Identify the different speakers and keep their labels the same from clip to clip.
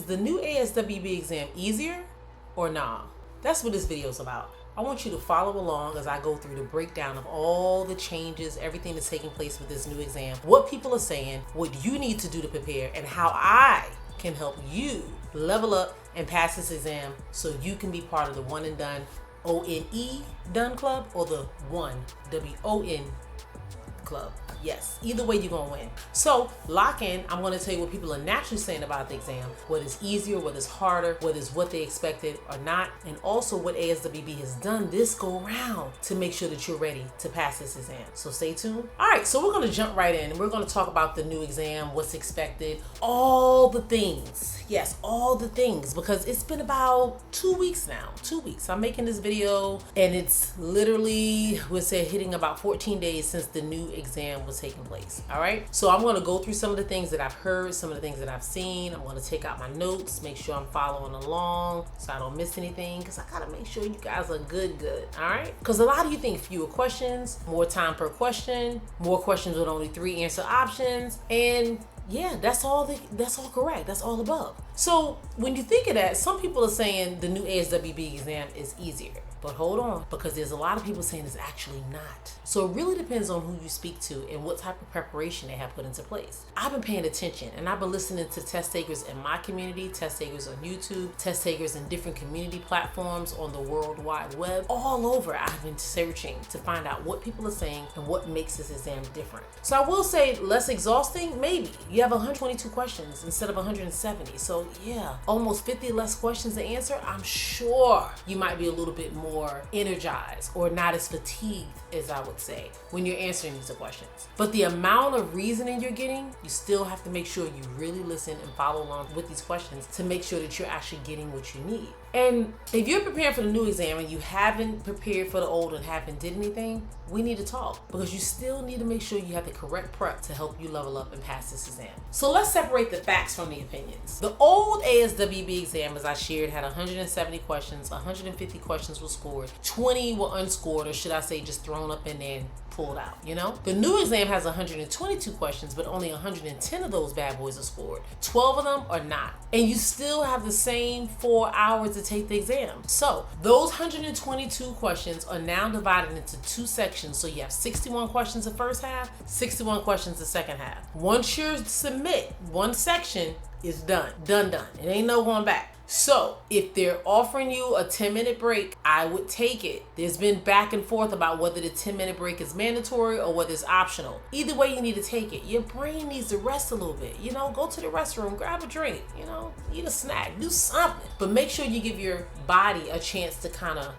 Speaker 1: the new ASWB exam easier or nah? That's what this video is about. I want you to follow along as I go through the breakdown of all the changes, everything that's taking place with this new exam, what people are saying, what you need to do to prepare, and how I can help you level up and pass this exam so you can be part of the one and done ONE done club or the one WON club. Yes, either way you're gonna win. So lock in. I'm gonna tell you what people are naturally saying about the exam, what is easier, what is harder, what is what they expected or not, and also what ASWB has done this go round to make sure that you're ready to pass this exam. So stay tuned. All right, so we're gonna jump right in and we're gonna talk about the new exam, what's expected, all the things. Yes, all the things, because it's been about 2 weeks now. 2 weeks. I'm making this video and it's literally, we'll say, hitting about 14 days since the new exam was taking place. All right, so I'm going to go through some of the things that I've heard, some of the things that I've seen. I'm going to take out my notes, make sure I'm following along so I don't miss anything, because I gotta make sure you guys are good. All right, because a lot of you think fewer questions, more time per question, more questions with only 3 answer options, and yeah, that's all correct. That's all above. So when you think of that, some people are saying the new ASWB exam is easier. But hold on, because there's a lot of people saying it's actually not. So it really depends on who you speak to and what type of preparation they have put into place. I've been paying attention and I've been listening to test takers in my community, test takers on YouTube, test takers in different community platforms on the World Wide Web. All over, I've been searching to find out what people are saying and what makes this exam different. So I will say less exhausting, maybe. You have 122 questions instead of 170. So yeah, almost 50 less questions to answer. I'm sure you might be a little bit more energized or not as fatigued as I would say when you're answering these questions. But the amount of reasoning you're getting, you still have to make sure you really listen and follow along with these questions to make sure that you're actually getting what you need. And if you're preparing for the new exam and you haven't prepared for the old and haven't did anything, we need to talk, because you still need to make sure you have the correct prep to help you level up and pass this exam. So let's separate the facts from the opinions. The old ASWB exam, as I shared, had 170 questions, 150 questions were scored, 20 were unscored, or should I say just thrown up in there and pulled out, you know? The new exam has 122 questions, but only 110 of those bad boys are scored. 12 of them are not. And you still have the same 4 hours to take the exam. So those 122 questions are now divided into 2 sections. So you have 61 questions the first half, 61 questions the second half. Once you submit one section, it's done. Done. It ain't no going back. So if they're offering you a 10-minute break, I would take it. There's been back and forth about whether the 10-minute break is mandatory or whether it's optional. Either way, you need to take it. Your brain needs to rest a little bit. You know, go to the restroom, grab a drink, you know, eat a snack, do something. But make sure you give your body a chance to kind of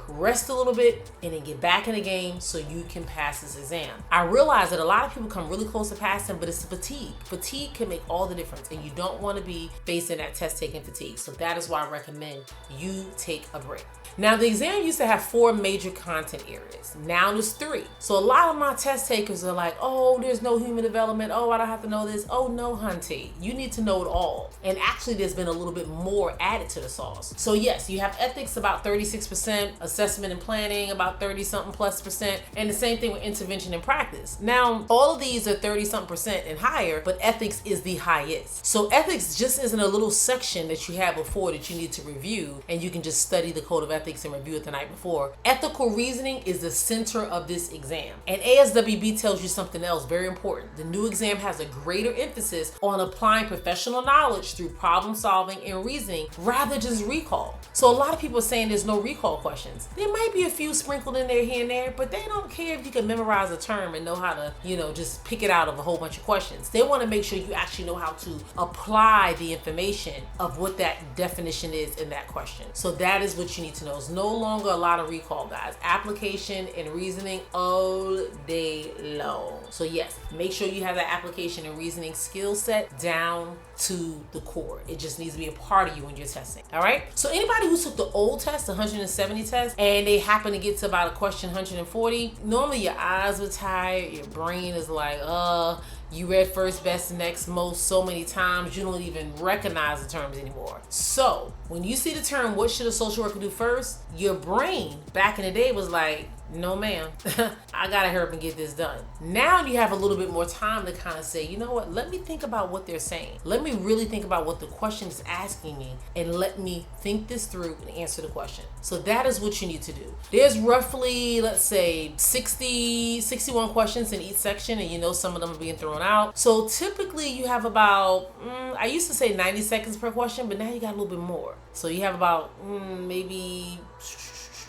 Speaker 1: rest a little bit and then get back in the game so you can pass this exam. I realize that a lot of people come really close to passing, but it's fatigue. Fatigue can make all the difference, and you don't want to be facing that test taking fatigue. So that is why I recommend you take a break. Now, the exam used to have 4 major content areas. Now there's 3. So a lot of my test takers are like, oh, there's no human development. Oh, I don't have to know this. Oh, no, hunty. You need to know it all. And actually, there's been a little bit more added to the sauce. So yes, you have ethics about 36%, assessment and planning about 30-something plus percent, and the same thing with intervention and practice. Now, all of these are 30-something percent and higher, but ethics is the highest. So ethics just isn't a little section that you have before that you need to review, and you can just study the code of ethics and review it the night before. Ethical reasoning is the center of this exam. And ASWB tells you something else very important. The new exam has a greater emphasis on applying professional knowledge through problem solving and reasoning rather than just recall. So a lot of people are saying there's no recall questions. There might be a few sprinkled in there here and there, but they don't care if you can memorize a term and know how to, just pick it out of a whole bunch of questions. They want to make sure you actually know how to apply the information of what that definition is in that question. So that is what you need to know. It's no longer a lot of recall, guys. Application and reasoning all day long. So yes, make sure you have that application and reasoning skill set down to the core. It just needs to be a part of you when you're testing. All right. So anybody who took the old test, the 170 test, and they happen to get to about a question 140, normally your eyes are tired, your brain is like, you read first, best, next, most so many times, you don't even recognize the terms anymore. So when you see the term, what should a social worker do first? Your brain back in the day was like, No, ma'am. I gotta hurry up and get this done. Now you have a little bit more time to kind of say, you know what, let me think about what they're saying. Let me really think about what the question is asking me, and let me think this through and answer the question. So that is what you need to do. There's roughly, let's say, 61 questions in each section, and you know some of them are being thrown out. So typically you have about, I used to say 90 seconds per question, but now you got a little bit more. So you have about maybe,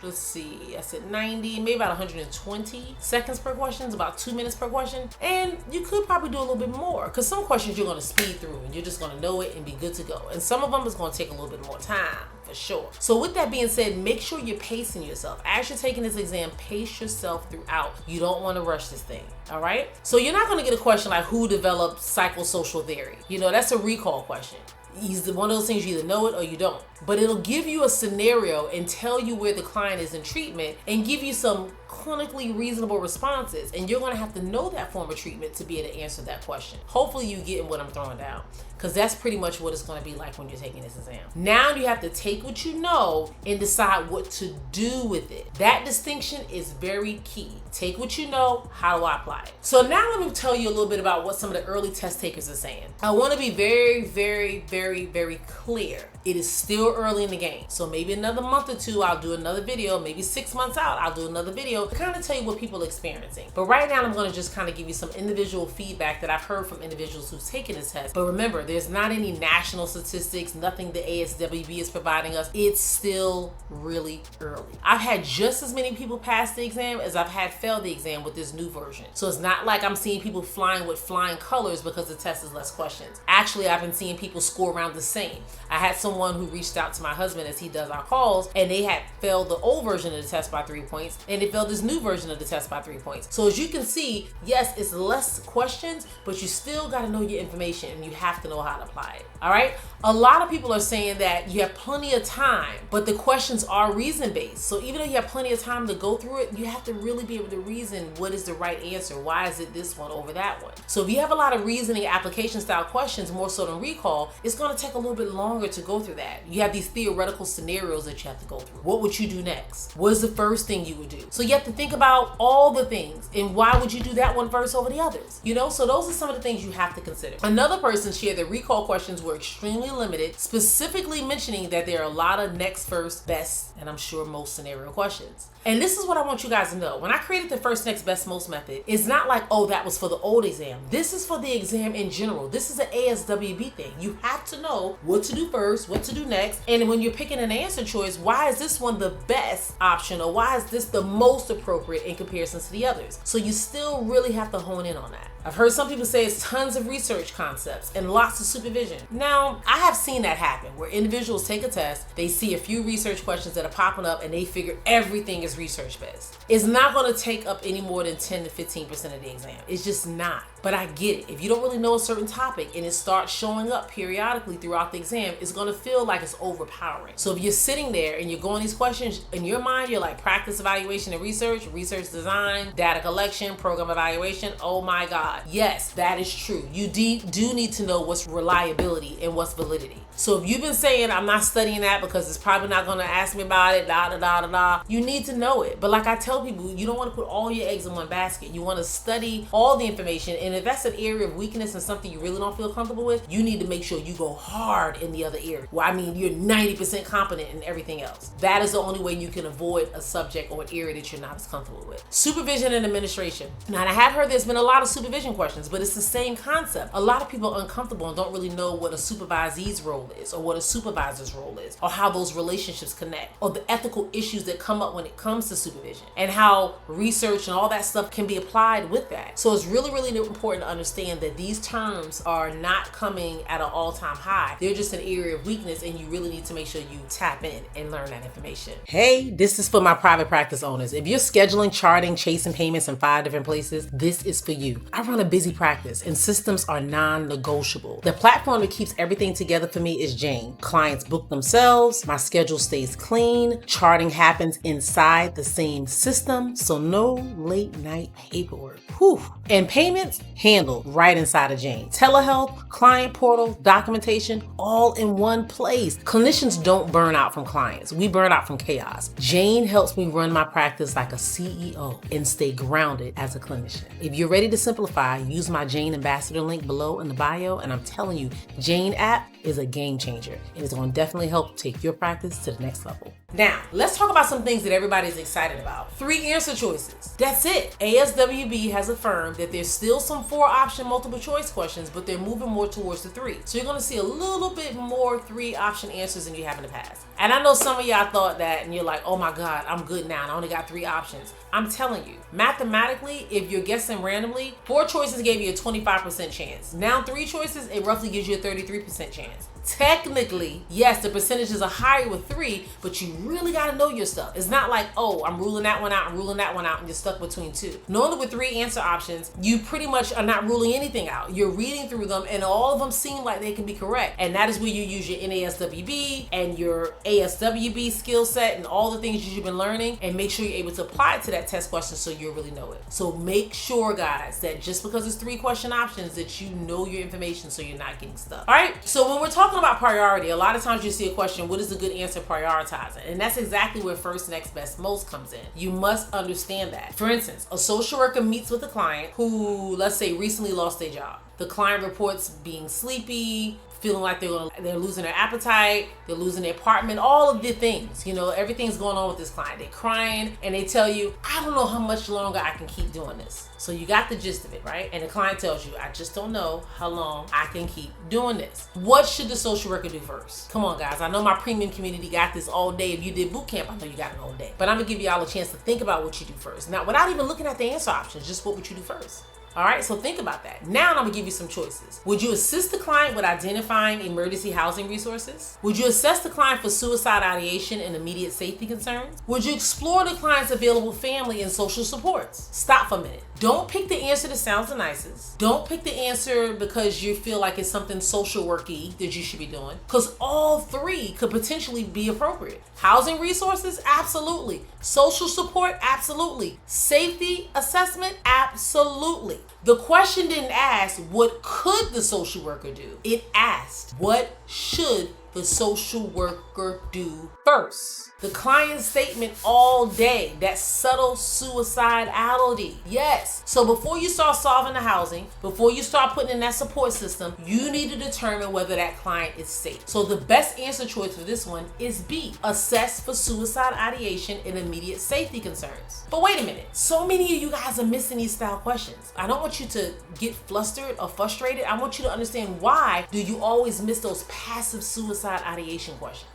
Speaker 1: let's see, I said 90, maybe about 120 seconds per question, it's about 2 minutes per question. And you could probably do a little bit more, because some questions you're going to speed through and you're just going to know it and be good to go. And some of them is going to take a little bit more time, for sure. So with that being said, make sure you're pacing yourself. As you're taking this exam, pace yourself throughout. You don't want to rush this thing, all right? So you're not going to get a question like, who developed psychosocial theory? You know, that's a recall question. It's one of those things, you either know it or you don't. But it'll give you a scenario and tell you where the client is in treatment and give you some clinically reasonable responses. And you're going to have to know that form of treatment to be able to answer that question. Hopefully you getting what I'm throwing down, because that's pretty much what it's going to be like when you're taking this exam. Now you have to take what you know and decide what to do with it. That distinction is very key. Take what you know, how do I apply it? So now let me tell you a little bit about what some of the early test takers are saying. I want to be very, very, very, very clear. It is still early in the game. So maybe another month or two, I'll do another video. Maybe 6 months out, I'll do another video to kind of tell you what people are experiencing. But right now, I'm going to just kind of give you some individual feedback that I've heard from individuals who've taken this test. But remember, there's not any national statistics, nothing the ASWB is providing us. It's still really early. I've had just as many people pass the exam as I've had fail the exam with this new version. So it's not like I'm seeing people flying with flying colors because the test is less questions. Actually, I've been seeing people score around the same. I had someone who reached out to my husband as he does our calls, and they had failed the old version of the test by 3 points, and they failed this new version of the test by 3 points. So as you can see, yes, it's less questions, but you still got to know your information and you have to know how to apply it. All right. A lot of people are saying that you have plenty of time, but the questions are reason-based. So even though you have plenty of time to go through it, you have to really be able to reason what is the right answer. Why is it this one over that one? So if you have a lot of reasoning application style questions, more so than recall, it's going to take a little bit longer to go through that. You have these theoretical scenarios that you have to go through. What would you do next? What is the first thing you would do? So you have to think about all the things, and why would you do that one first over the others? You know, so those are some of the things you have to consider. Another person shared that recall questions were extremely limited, specifically mentioning that there are a lot of next, first, best, and I'm sure most scenario questions. And this is what I want you guys to know. When I created the first, next, best, most method, it's not like, oh, that was for the old exam. This is for the exam in general. This is an ASWB thing. You have to know what to do first, what to do next. And when you're picking an answer choice, why is this one the best option, or why is this the most appropriate in comparison to the others? So you still really have to hone in on that. I've heard some people say it's tons of research concepts and lots of supervision. Now, I have seen that happen where individuals take a test, they see a few research questions that are popping up, and they figure everything is research based. It's not going to take up any more than 10 to 15% of the exam. It's just not. But I get it. If you don't really know a certain topic and it starts showing up periodically throughout the exam, it's going to feel like it's overpowering. So if you're sitting there and you're going these questions, in your mind, you're like practice, evaluation, and research design, data collection, program evaluation. Oh my God. Yes, that is true. You do need to know what's reliability and what's validity. So if you've been saying, I'm not studying that because it's probably not going to ask me about it, you need to know it. But like I tell people, you don't want to put all your eggs in one basket. You want to study all the information, and if that's an area of weakness and something you really don't feel comfortable with, you need to make sure you go hard in the other area. Well, I mean, you're 90% competent in everything else. That is the only way you can avoid a subject or an area that you're not as comfortable with. Supervision and administration. Now, I have heard there's been a lot of supervision questions, but it's the same concept. A lot of people are uncomfortable and don't really know what a supervisee's role is, or what a supervisor's role is, or how those relationships connect, or the ethical issues that come up when it comes to supervision, and how research and all that stuff can be applied with that. So it's really, really important to understand that these terms are not coming at an all-time high. They're just an area of weakness, and you really need to make sure you tap in and learn that information. Hey, this is for my private practice owners. If you're scheduling, charting, chasing payments in 5 different places, this is for you. I run a busy practice and systems are non-negotiable. The platform that keeps everything together for me is Jane. Clients book themselves, my schedule stays clean, charting happens inside the same system, so no late night paperwork. Whew. And payments handled right inside of Jane. Telehealth, client portal, documentation, all in one place. Clinicians don't burn out from clients. We burn out from chaos. Jane helps me run my practice like a CEO and stay grounded as a clinician. If you're ready to simplify, use my Jane Ambassador link below in the bio, and I'm telling you, Jane app is a game changer. It is going to definitely help take your practice to the next level. Now, let's talk about some things that everybody's excited about. 3 answer choices. That's it. ASWB has affirmed that there's still some 4-option multiple choice questions, but they're moving more towards the 3. So you're going to see a little bit more 3-option answers than you have in the past. And I know some of y'all thought that and you're like, oh my God, I'm good now. I only got 3 options. I'm telling you, mathematically, if you're guessing randomly, 4 choices gave you a 25% chance. Now 3 choices, it roughly gives you a 33% chance. Technically, yes, the percentages are higher with 3, but you really got to know your stuff. It's not like, oh, I'm ruling that one out, I'm ruling that one out, and you're stuck between 2. Knowing that with 3 answer options, you pretty much are not ruling anything out. You're reading through them, and all of them seem like they can be correct. And that is where you use your NASWB and your ASWB skill set and all the things you've been learning, and make sure you're able to apply it to that test question so you really know it. So make sure, guys, that just because it's 3 question options, that you know your information so you're not getting stuck. All right, so when we're talking about priority, a lot of times you see a question, what is a good answer prioritizing? And that's exactly where first, next, best, most comes in. You must understand that. For instance, a social worker meets with a client who, let's say, recently lost their job. The client reports being sleepy, feeling like they're losing their appetite, they're losing their apartment, all of the things, everything's going on with this client. They're crying and they tell you, I don't know how much longer I can keep doing this. So you got the gist of it, right? And the client tells you, I just don't know how long I can keep doing this. What should the social worker do first? Come on, guys. I know my premium community got this all day. If you did boot camp, I know you got it all day. But I'm gonna give y'all a chance to think about what you do first. Now, without even looking at the answer options, just what would you do first? All right, so think about that. Now I'm gonna give you some choices. Would you assist the client with identifying emergency housing resources? Would you assess the client for suicide ideation and immediate safety concerns? Would you explore the client's available family and social supports? Stop for a minute. Don't pick the answer that sounds the nicest. Don't pick the answer because you feel like it's something social worky that you should be doing, because all 3 could potentially be appropriate. Housing resources? Absolutely. Social support? Absolutely. Safety assessment? Absolutely. The question didn't ask, what could the social worker do? It asked, what should the social worker do first? The client's statement all day, that subtle suicidality. Yes. So before you start solving the housing, before you start putting in that support system, you need to determine whether that client is safe. So the best answer choice for this one is B, assess for suicide ideation and immediate safety concerns. But wait a minute, so many of you guys are missing these style questions. I don't want you to get flustered or frustrated. I want you to understand, why do you always miss those passive suicide ideation questions?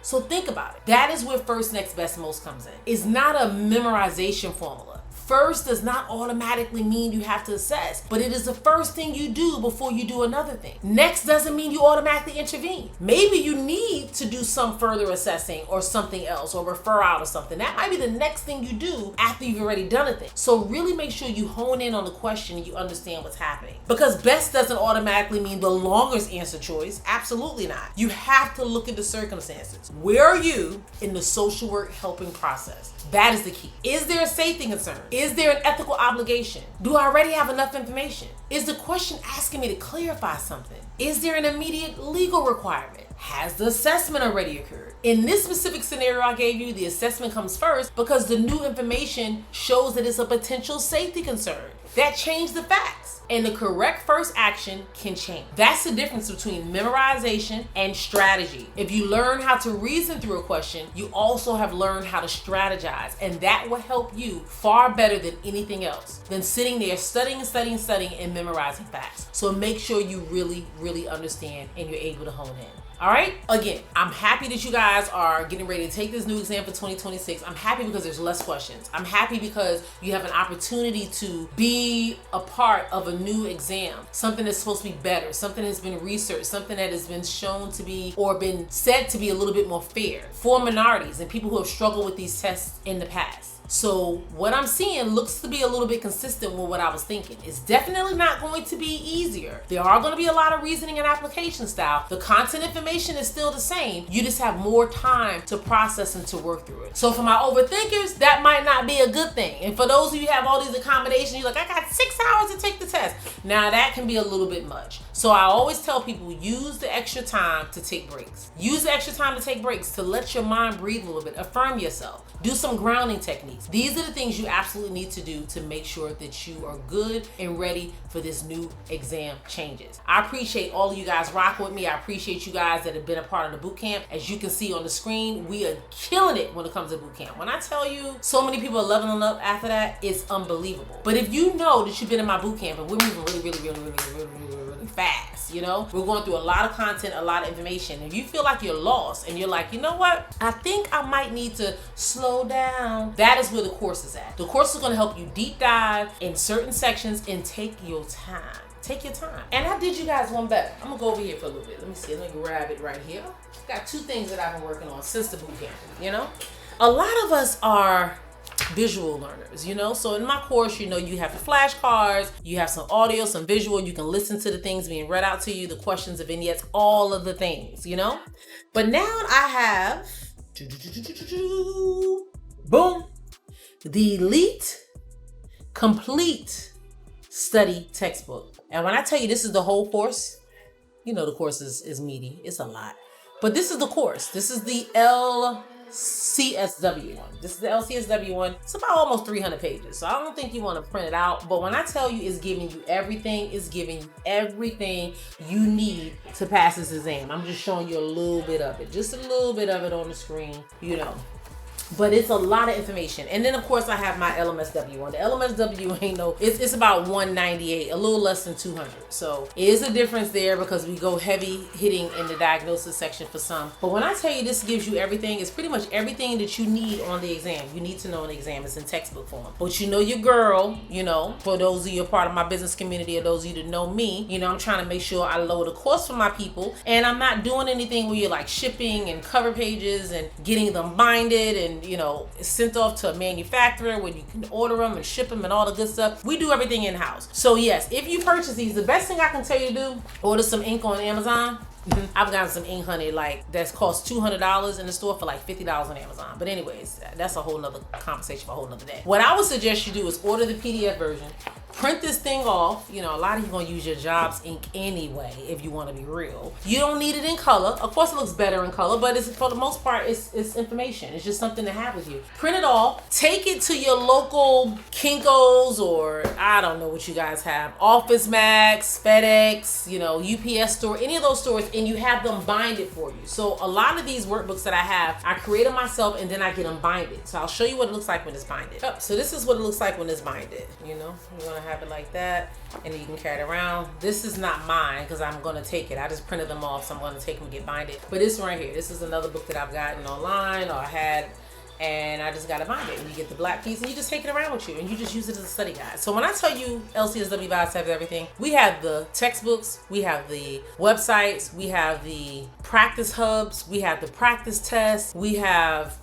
Speaker 1: So think about it. That is where first, next, best, most comes in. It's not a memorization formula. First does not automatically mean you have to assess, but it is the first thing you do before you do another thing. Next doesn't mean you automatically intervene. Maybe you need to do some further assessing or something else, or refer out or something. That might be the next thing you do after you've already done a thing. So really make sure you hone in on the question and you understand what's happening. Because best doesn't automatically mean the longest answer choice. Absolutely not. You have to look at the circumstances. Where are you in the social work helping process? That is the key. Is there a safety concern? Is there an ethical obligation? Do I already have enough information? Is the question asking me to clarify something? Is there an immediate legal requirement? Has the assessment already occurred? In this specific scenario I gave you, the assessment comes first because the new information shows that it's a potential safety concern. That changed the facts, and the correct first action can change. That's the difference between memorization and strategy. If you learn how to reason through a question, you also have learned how to strategize, and that will help you far better than anything else, than sitting there studying and memorizing facts. So make sure you really understand and you're able to hone in. All right, again, I'm happy that you guys are getting ready to take this new exam for 2026. I'm happy because there's less questions. I'm happy because you have an opportunity to be a part of a new exam, something that's supposed to be better, something that's been researched, something that has been shown to be, or been said to be, a little bit more fair for minorities and people who have struggled with these tests in the past. So what I'm seeing looks to be a little bit consistent with what I was thinking. It's definitely not going to be easier. There are going to be a lot of reasoning and application style. The content information is still the same. You just have more time to process and to work through it. So for my overthinkers, that might not be a good thing. And for those of you who have all these accommodations, you're like, I got 6 hours to take the test. Now that can be a little bit much. So I always tell people, use the extra time to take breaks. Use the extra time to take breaks to let your mind breathe a little bit. Affirm yourself. Do some grounding techniques. These are the things you absolutely need to do to make sure that you are good and ready for this new exam changes. I appreciate all of you guys rocking with me. I appreciate you guys that have been a part of the boot camp. As you can see on the screen, we are killing it when it comes to boot camp. When I tell you so many people are leveling up after that, it's unbelievable. But if you know that you've been in my boot camp and we're moving really fast, you know, we're going through a lot of content, a lot of information. If you feel like you're lost and you're like, you know what, I think I might need to slow down, that is where the course is at. The course is going to help you deep dive in certain sections and take your time. Take your time. And I did you guys one better. I'm gonna go over here for a little bit. Let me see, let me grab it right here. Got 2 things that I've been working on since the boot camp, you know? A lot of us are visual learners, you know? So in my course, you know, you have the flashcards, you have some audio, some visual, you can listen to the things being read out to you, the questions, the vignettes, all of the things, you know? But now I have, boom, the Elite Complete Study Textbook. And when I tell you this is the whole course, you know the course is meaty. It's a lot. But this is the course. This is the LCSW one. This is the LCSW one. It's about almost 300 pages. So I don't think you want to print it out. But when I tell you it's giving you everything, it's giving you everything you need to pass this exam. I'm just showing you a little bit of it. Just a little bit of it on the screen, you know. But it's a lot of information. And then of course I have my LMSW one. The LMSW ain't no, it's about 198, a little less than 200. So it is a difference there because we go heavy hitting in the diagnosis section for some. But when I tell you this gives you everything, it's pretty much everything that you need on the exam. You need to know on the exam. It's in textbook form. But you know your girl, you know, for those of you a part of my business community or those of you that know me, you know, I'm trying to make sure I load a course for my people. And I'm not doing anything where you're like shipping and cover pages and getting them binded and, you know, sent off to a manufacturer where you can order them and ship them and all the good stuff. We do everything in-house. So yes, if you purchase these, the best thing I can tell you to do, order some ink on Amazon. I've gotten some ink, honey, like that's cost $200 in the store for like $50 on Amazon. But anyways, that's a whole nother conversation for a whole nother day. What I would suggest you do is order the PDF version, print this thing off. You know, a lot of you gonna use your job's ink anyway, if you wanna be real. You don't need it in color. Of course it looks better in color, but it's, for the most part, it's information. It's just something to have with you. Print it off, take it to your local Kinko's or I don't know what you guys have, Office Max, FedEx, you know, UPS store, any of those stores, and you have them binded for you. So a lot of these workbooks that I have, I create them myself and then I get them binded. So I'll show you what it looks like when it's binded. So this is what it looks like when it's binded. You know, you want to have it like that and you can carry it around. This is not mine because I'm going to take it. I just printed them off, so I'm going to take them and get binded. But this one right here, this is another book that I've gotten online or I had, and I just got to bind it. And you get the black piece and you just take it around with you and you just use it as a study guide. So when I tell you LCSW Vibes have everything, we have the textbooks, we have the websites, we have the practice hubs, we have the practice tests, we have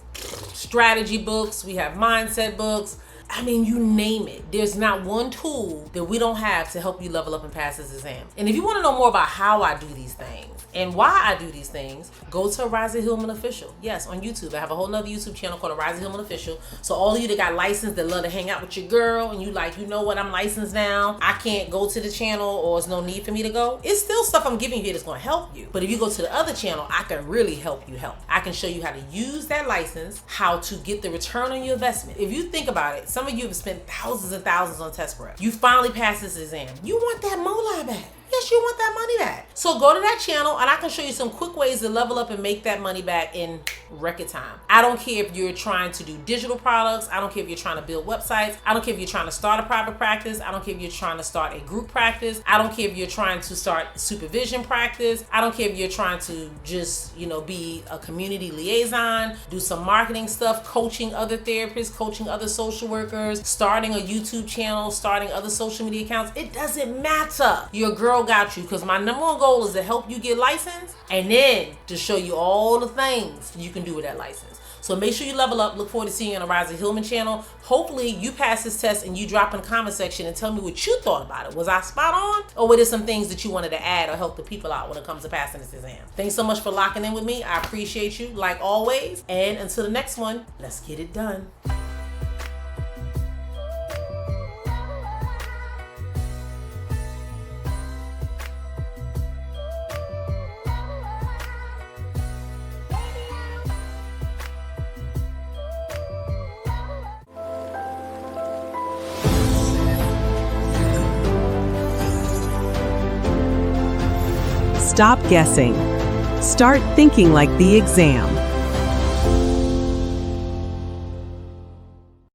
Speaker 1: strategy books, we have mindset books. I mean, you name it. There's not one tool that we don't have to help you level up and pass this exam. And if you want to know more about how I do these things and why I do these things, go to Riza Hillman Official. Yes, on YouTube. I have a whole nother YouTube channel called Riza Hillman Official. So all of you that got licensed, that love to hang out with your girl, and you like, you know what, I'm licensed now, I can't go to the channel or there's no need for me to go. It's still stuff I'm giving you that's going to help you. But if you go to the other channel, I can really help you help. I can show you how to use that license, how to get the return on your investment. If you think about it, some of you have spent thousands and thousands on test prep. You finally passed this exam. You want that moolah back. Yes, you want that money back. So go to that channel and I can show you some quick ways to level up and make that money back in record time. I don't care if you're trying to do digital products. I don't care if you're trying to build websites. I don't care if you're trying to start a private practice. I don't care if you're trying to start a group practice. I don't care if you're trying to start supervision practice. I don't care if you're trying to just, you know, be a community liaison, do some marketing stuff, coaching other therapists, coaching other social workers, starting a YouTube channel, starting other social media accounts. It doesn't matter. Your girl got you, because my number one goal is to help you get licensed and then to show you all the things you can do with that license. So make sure you level up. Look forward to seeing you on the Rise of Hillman channel. Hopefully you pass this test and you drop in the comment section and tell me what you thought about it. Was I spot on? Or were there some things that you wanted to add or help the people out when it comes to passing this exam? Thanks so much for locking in with me. I appreciate you like always. And until the next one, let's get it done.
Speaker 2: Stop guessing. Start thinking like the exam.